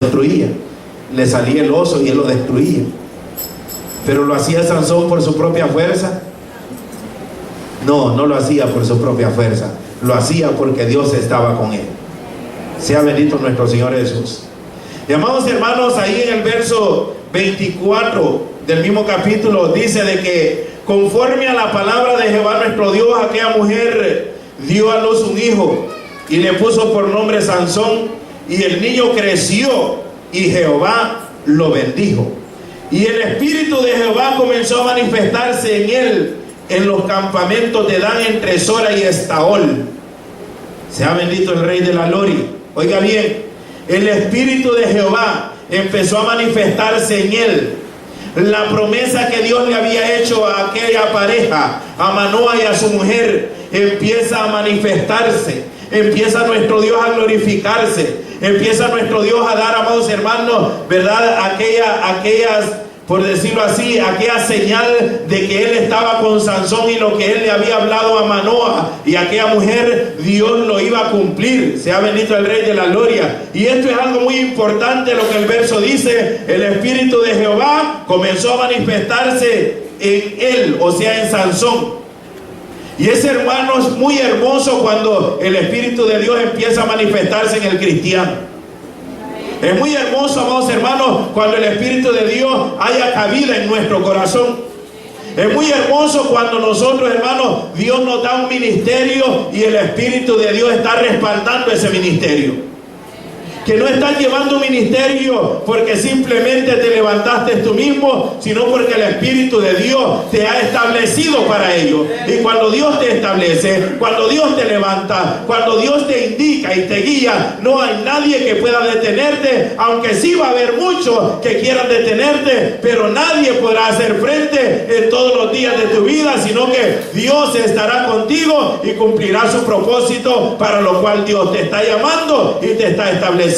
destruía. Le salía el oso y él lo destruía. Pero ¿lo hacía Sansón por su propia fuerza? No, no lo hacía por su propia fuerza. Lo hacía porque Dios estaba con él. Sea bendito nuestro Señor Jesús. Y amados hermanos, ahí en el verso 24 del mismo capítulo dice de que conforme a la palabra de Jehová nuestro Dios, aquella mujer dio a luz un hijo y le puso por nombre Sansón, y el niño creció y Jehová lo bendijo. Y el espíritu de Jehová comenzó a manifestarse en él en los campamentos de Dan entre Sora y Estaol. Sea bendito el Rey de la Gloria. Oiga bien, el espíritu de Jehová empezó a manifestarse en él. La promesa que Dios le había hecho a aquella pareja, a Manoa y a su mujer, empieza a manifestarse. Empieza nuestro Dios a glorificarse. Empieza nuestro Dios a dar, amados hermanos, ¿verdad? Aquellas, por decirlo así, aquella señal de que él estaba con Sansón y lo que él le había hablado a Manoa y aquella mujer, Dios lo iba a cumplir. Sea bendito el Rey de la Gloria. Y esto es algo muy importante lo que el verso dice. El espíritu de Jehová comenzó a manifestarse en él, o sea, en Sansón. Y es, hermanos, muy hermoso cuando el espíritu de Dios empieza a manifestarse en el cristiano. Es muy hermoso, amados hermanos, cuando el espíritu de Dios haya cabida en nuestro corazón. Es muy hermoso cuando nosotros, hermanos, Dios nos da un ministerio y el espíritu de Dios está respaldando ese ministerio. Que no estás llevando un ministerio porque simplemente te levantaste tú mismo, sino porque el Espíritu de Dios te ha establecido para ello. Y cuando Dios te establece, cuando Dios te levanta, cuando Dios te indica y te guía, no hay nadie que pueda detenerte, aunque sí va a haber muchos que quieran detenerte, pero nadie podrá hacer frente en todos los días de tu vida, sino que Dios estará contigo y cumplirá su propósito para lo cual Dios te está llamando y te está estableciendo.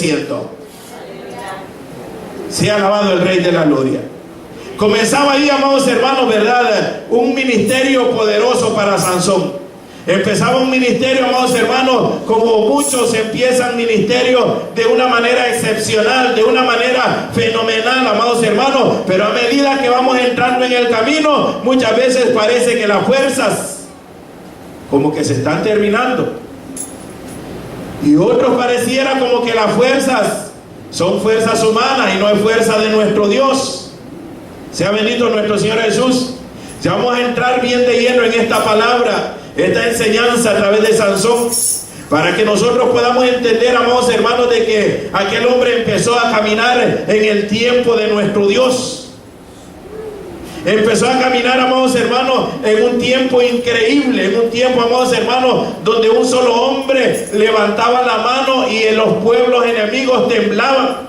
Sea alabado el Rey de la Gloria. Comenzaba ahí, amados hermanos, ¿verdad? Un ministerio poderoso para Sansón. Empezaba un ministerio, amados hermanos, como muchos empiezan ministerios de una manera excepcional, de una manera fenomenal, amados hermanos. Pero a medida que vamos entrando en el camino, muchas veces parece que las fuerzas como que se están terminando. Y otros pareciera como que las fuerzas son fuerzas humanas y no hay fuerza de nuestro Dios. Sea bendito nuestro Señor Jesús. Ya vamos a entrar bien de lleno en esta palabra, esta enseñanza a través de Sansón, para que nosotros podamos entender, amados hermanos, de que aquel hombre empezó a caminar en el tiempo de nuestro Dios. Empezó a caminar, amados hermanos, en un tiempo increíble, en un tiempo, amados hermanos, donde un solo hombre levantaba la mano y en los pueblos enemigos temblaban.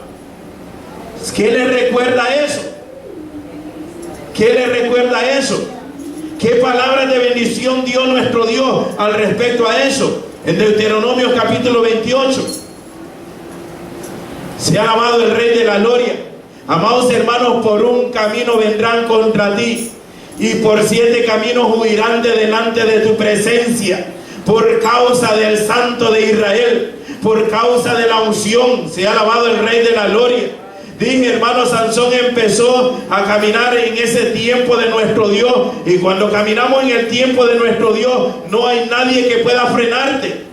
¿Qué le recuerda eso? ¿Qué le recuerda eso? ¿Qué palabras de bendición dio nuestro Dios al respecto a eso? En Deuteronomio capítulo 28. Sea alabado el Rey de la Gloria. Amados hermanos, por un camino vendrán contra ti, y por 7 caminos huirán de delante de tu presencia, por causa del Santo de Israel, por causa de la unción. Sea alabado el Rey de la Gloria. Dije, hermano, Sansón empezó a caminar en ese tiempo de nuestro Dios, y cuando caminamos en el tiempo de nuestro Dios, no hay nadie que pueda frenarte.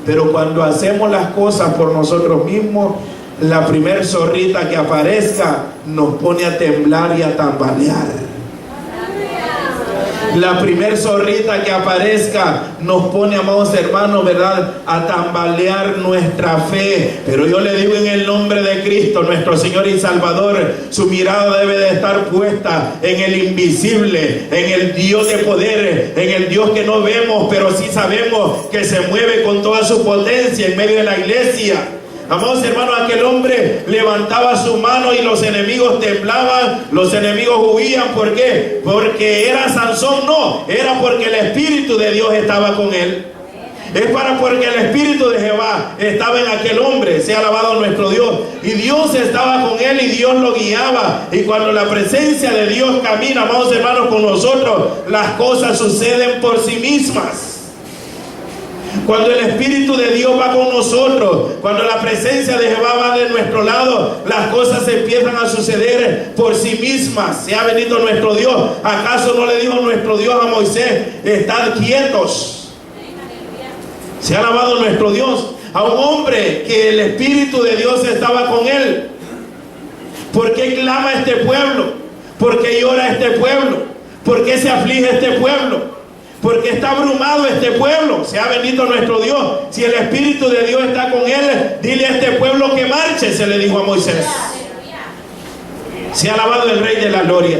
Pero cuando hacemos las cosas por nosotros mismos, la primer zorrita que aparezca nos pone a temblar y a tambalear. La primer zorrita que aparezca nos pone, amados hermanos, ¿verdad?, a tambalear nuestra fe. Pero yo le digo, en el nombre de Cristo, nuestro Señor y Salvador, su mirada debe de estar puesta en el invisible, en el Dios de poder, en el Dios que no vemos, pero sí sabemos que se mueve con toda su potencia en medio de la iglesia. Amados hermanos, aquel hombre levantaba su mano y los enemigos temblaban, los enemigos huían. ¿Por qué? Porque era Sansón, no, era porque el Espíritu de Dios estaba con él. Es porque el Espíritu de Jehová estaba en aquel hombre. Sea alabado nuestro Dios. Y Dios estaba con él y Dios lo guiaba. Y cuando la presencia de Dios camina, amados hermanos, con nosotros, las cosas suceden por sí mismas. Cuando el Espíritu de Dios va con nosotros, cuando la presencia de Jehová va de nuestro lado, las cosas empiezan a suceder por sí mismas. Sea bendito nuestro Dios. ¿Acaso no le dijo nuestro Dios a Moisés: estad quietos? Se ha alabado nuestro Dios. A un hombre que el Espíritu de Dios estaba con él. ¿Por qué clama este pueblo? ¿Por qué llora este pueblo? ¿Por qué se aflige este pueblo? ¿Por qué está abrumado este pueblo? Sea bendito nuestro Dios. Si el Espíritu de Dios está con él, dile a este pueblo que marche, se le dijo a Moisés. Se ha alabado el Rey de la Gloria.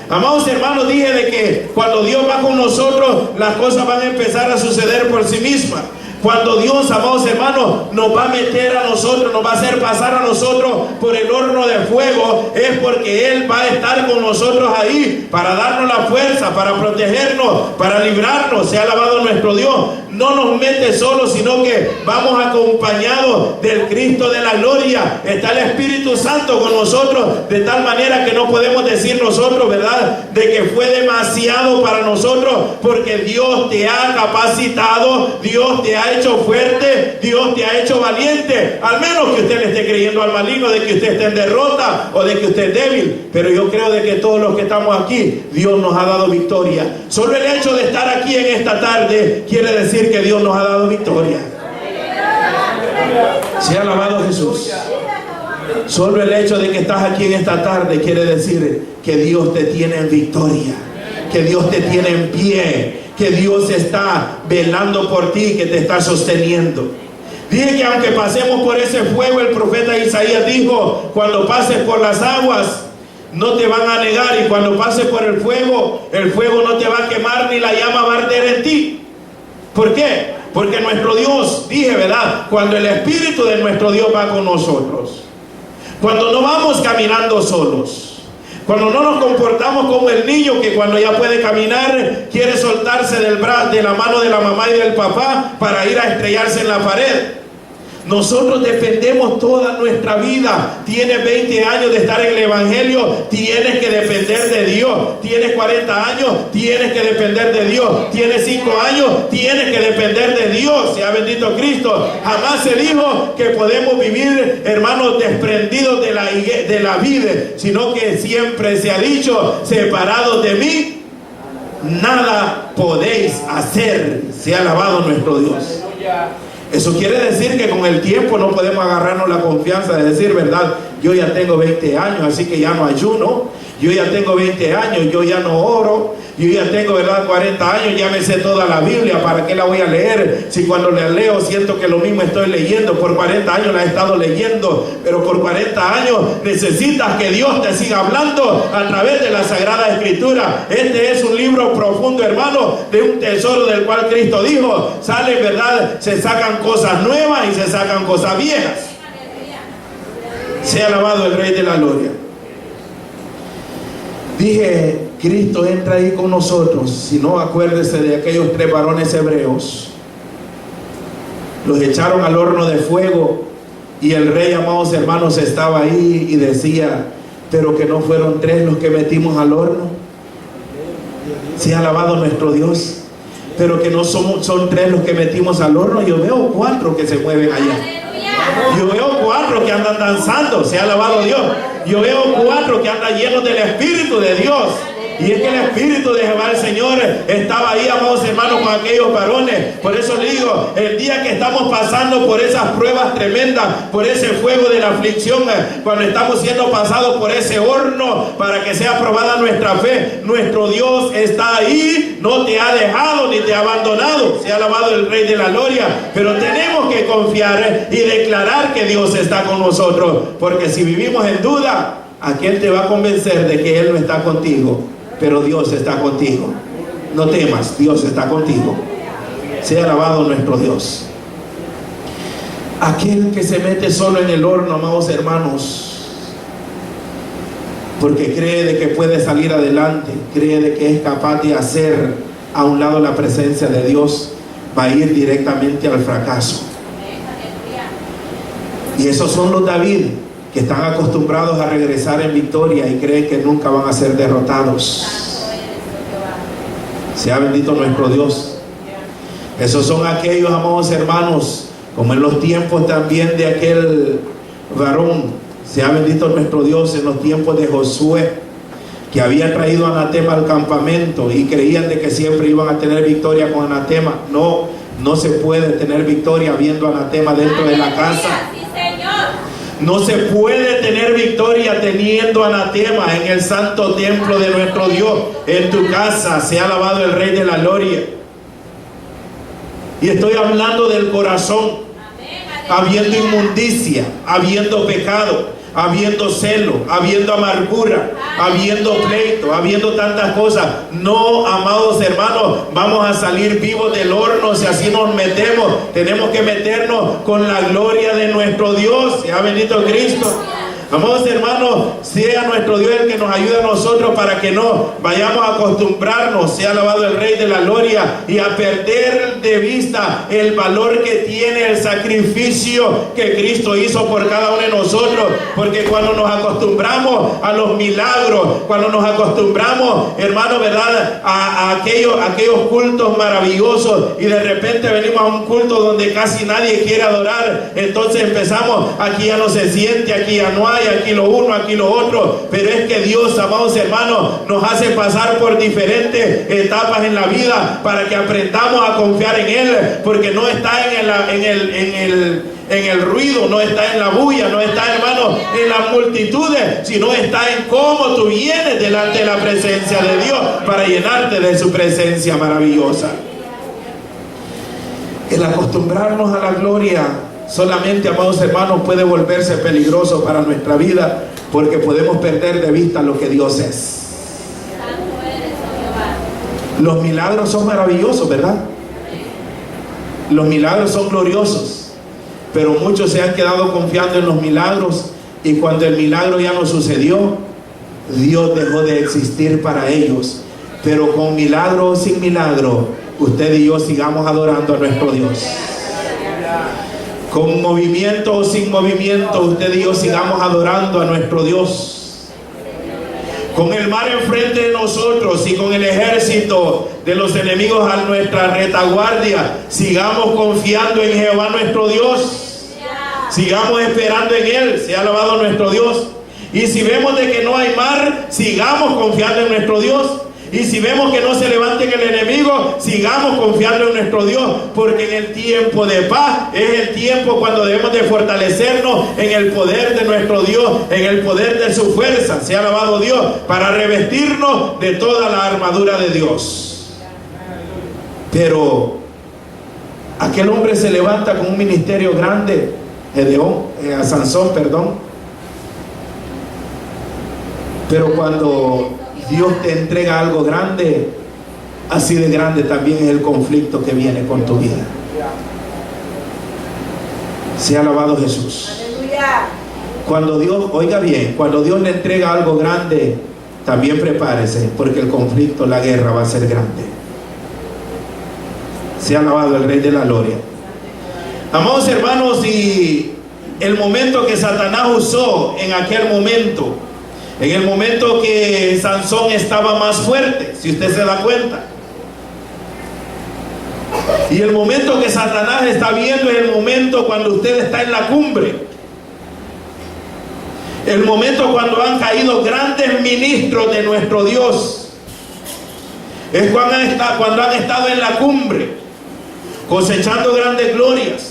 Amados hermanos, dije de que cuando Dios va con nosotros, las cosas van a empezar a suceder por sí mismas. Cuando Dios, amados hermanos, nos va a meter a nosotros, nos va a hacer pasar a nosotros por el horno de fuego, es porque Él va a estar con nosotros ahí para darnos la fuerza, para protegernos, para librarnos. Se ha alabado nuestro Dios. No nos mete solos, sino que vamos acompañados del Cristo de la gloria. Está el Espíritu Santo con nosotros, de tal manera que no podemos decir nosotros, ¿verdad?, de que fue demasiado para nosotros, porque Dios te ha capacitado, Dios te ha hecho fuerte, Dios te ha hecho valiente. Al menos que usted le esté creyendo al maligno de que usted esté en derrota o de que usted es débil. Pero yo creo de que todos los que estamos aquí, Dios nos ha dado victoria. Solo el hecho de estar aquí en esta tarde quiere decir que Dios nos ha dado victoria. Se ha alabado Jesús. Solo el hecho de que estás aquí en esta tarde quiere decir que Dios te tiene en victoria, que Dios te tiene en pie, que Dios está velando por ti, que te está sosteniendo. Dije que aunque pasemos por ese fuego, el profeta Isaías dijo: cuando pases por las aguas no te van a negar, y cuando pases por el fuego no te va a quemar, ni la llama va a arder en ti. ¿Por qué? Porque nuestro Dios, dije, ¿verdad?, cuando el Espíritu de nuestro Dios va con nosotros, cuando no vamos caminando solos, cuando no nos comportamos como el niño que cuando ya puede caminar quiere soltarse del brazo, de la mano de la mamá y del papá para ir a estrellarse en la pared. Nosotros dependemos toda nuestra vida. Tienes 20 años de estar en el Evangelio, tienes que depender de Dios. Tienes 40 años, tienes que depender de Dios. Tienes 5 años, tienes que depender de Dios. Sea bendito Cristo. Jamás se dijo que podemos vivir, hermanos, desprendidos de la vida, sino que siempre se ha dicho: separados de mí, nada podéis hacer. Sea alabado nuestro Dios. Eso quiere decir que con el tiempo no podemos agarrarnos la confianza de decir, ¿verdad?, yo ya tengo 20 años, así que ya no ayuno. Yo ya tengo 20 años, yo ya no oro. Yo ya tengo, ¿verdad?, 40 años, ya me sé toda la Biblia. ¿Para qué la voy a leer? Si cuando la leo siento que lo mismo estoy leyendo. Por 40 años la he estado leyendo, pero por 40 años necesitas que Dios te siga hablando a través de la Sagrada Escritura. Este es un libro profundo, hermano, de un tesoro del cual Cristo dijo: salen, ¿verdad?, se sacan cosas nuevas y se sacan cosas viejas. Sea alabado el Rey de la Gloria. Dije, Cristo entra ahí con nosotros. Si no, acuérdese de aquellos 3 varones hebreos. Los echaron al horno de fuego y el rey, amados hermanos, estaba ahí y decía: pero que no fueron 3 los que metimos al horno. Sea alabado nuestro Dios. Pero que no son 3 los que metimos al horno. Yo veo 4 que se mueven allá. Yo veo 4 que andan danzando. Sea alabado Dios. Yo veo 4 que andan llenos del Espíritu de Dios. Y es que el Espíritu de Jehová el Señor estaba ahí, amados hermanos, con aquellos varones. Por eso le digo, el día que estamos pasando por esas pruebas tremendas, por ese fuego de la aflicción, cuando estamos siendo pasados por ese horno para que sea probada nuestra fe, nuestro Dios está ahí, no te ha dejado ni te ha abandonado. Sea alabado el Rey de la Gloria. Pero tenemos que confiar y declarar que Dios está con nosotros, porque si vivimos en duda, ¿a quién te va a convencer de que Él no está contigo? Pero Dios está contigo. No temas, Dios está contigo. Sea alabado nuestro Dios. Aquel que se mete solo en el horno, amados hermanos, porque cree de que puede salir adelante, cree de que es capaz de hacer a un lado la presencia de Dios, va a ir directamente al fracaso. Y esos son los David, que están acostumbrados a regresar en victoria y creen que nunca van a ser derrotados. Sea bendito nuestro Dios. Esos son aquellos, amados hermanos, como en los tiempos también de aquel varón, sea bendito nuestro Dios, en los tiempos de Josué, que había traído anatema al campamento y creían de que siempre iban a tener victoria con anatema. No, no se puede tener victoria habiendo anatema dentro de la casa. No se puede tener victoria teniendo anatema en el santo templo de nuestro Dios. En tu casa sea alabado el Rey de la Gloria. Y estoy hablando del corazón. Habiendo inmundicia, habiendo pecado, habiendo celo, habiendo amargura, habiendo pleito, habiendo tantas cosas. No, amados hermanos, vamos a salir vivos del horno si así nos metemos. Tenemos que meternos con la gloria de nuestro Dios. Sea bendito Cristo. Amados hermanos, sea nuestro Dios el que nos ayude a nosotros para que no vayamos a acostumbrarnos, sea alabado el Rey de la Gloria, y a perder de vista el valor que tiene el sacrificio que Cristo hizo por cada uno de nosotros. Porque cuando nos acostumbramos a los milagros, cuando nos acostumbramos, hermanos, ¿verdad?, a aquellos cultos maravillosos, y de repente venimos a un culto donde casi nadie quiere adorar, entonces empezamos, aquí ya no se siente, aquí ya no hay, aquí lo uno, aquí lo otro. Pero es que Dios, amados hermanos, nos hace pasar por diferentes etapas en la vida para que aprendamos a confiar en Él, porque no está en el ruido, no está en la bulla, no está, hermano, en las multitudes, sino está en cómo tú vienes delante de la presencia de Dios para llenarte de su presencia maravillosa. El acostumbrarnos a la gloria solamente, amados hermanos, puede volverse peligroso para nuestra vida, porque podemos perder de vista lo que Dios es. Los milagros son maravillosos, ¿verdad? Los milagros son gloriosos, pero muchos se han quedado confiando en los milagros, y cuando el milagro ya no sucedió, Dios dejó de existir para ellos. Pero con milagro o sin milagro, usted y yo sigamos adorando a nuestro Dios. Con movimiento o sin movimiento, usted y yo sigamos adorando a nuestro Dios. Con el mar enfrente de nosotros y con el ejército de los enemigos a nuestra retaguardia, sigamos confiando en Jehová nuestro Dios. Sigamos esperando en Él, sea alabado nuestro Dios. Y si vemos de que no hay mar, sigamos confiando en nuestro Dios. Y si vemos que no se levanta el enemigo, sigamos confiando en nuestro Dios, porque en el tiempo de paz es el tiempo cuando debemos de fortalecernos en el poder de nuestro Dios, en el poder de su fuerza, sea alabado Dios, para revestirnos de toda la armadura de Dios. Pero aquel hombre se levanta con un ministerio grande, Sansón, perdón. Pero cuando Dios te entrega algo grande, así de grande también es el conflicto que viene con tu vida. Sea alabado Jesús. Cuando Dios, oiga bien, cuando Dios le entrega algo grande, también prepárese, porque el conflicto, la guerra va a ser grande. Sea alabado el Rey de la Gloria. Amados hermanos, y el momento que Satanás usó en aquel momento, en el momento que Sansón estaba más fuerte, si usted se da cuenta, y el momento que Satanás está viendo es el momento cuando usted está en la cumbre, el momento cuando han caído grandes ministros de nuestro Dios, es cuando han estado en la cumbre, cosechando grandes glorias,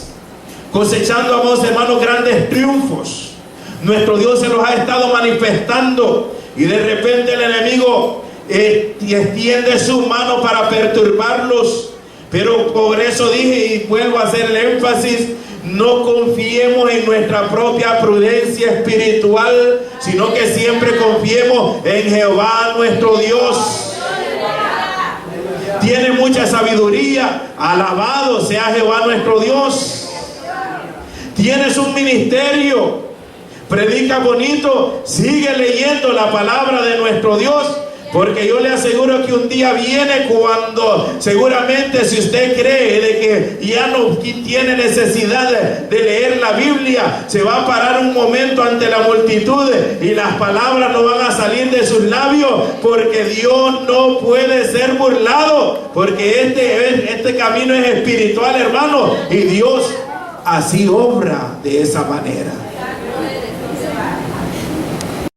cosechando, amados hermanos, grandes triunfos. Nuestro Dios se los ha estado manifestando, y de repente el enemigo extiende su mano para perturbarlos. Pero por eso dije, y vuelvo a hacer el énfasis, no confiemos en nuestra propia prudencia espiritual, sino que siempre confiemos en Jehová nuestro Dios. Tiene mucha sabiduría, alabado sea Jehová nuestro Dios. Tienes un ministerio, predica bonito, sigue leyendo la palabra de nuestro Dios, Porque yo le aseguro que un día viene cuando seguramente, si usted cree de que ya no tiene necesidad de leer la Biblia, se va a parar un momento ante la multitud y las palabras no van a salir de sus labios, porque Dios no puede ser burlado, porque este camino es espiritual, hermano, y Dios así obra de esa manera.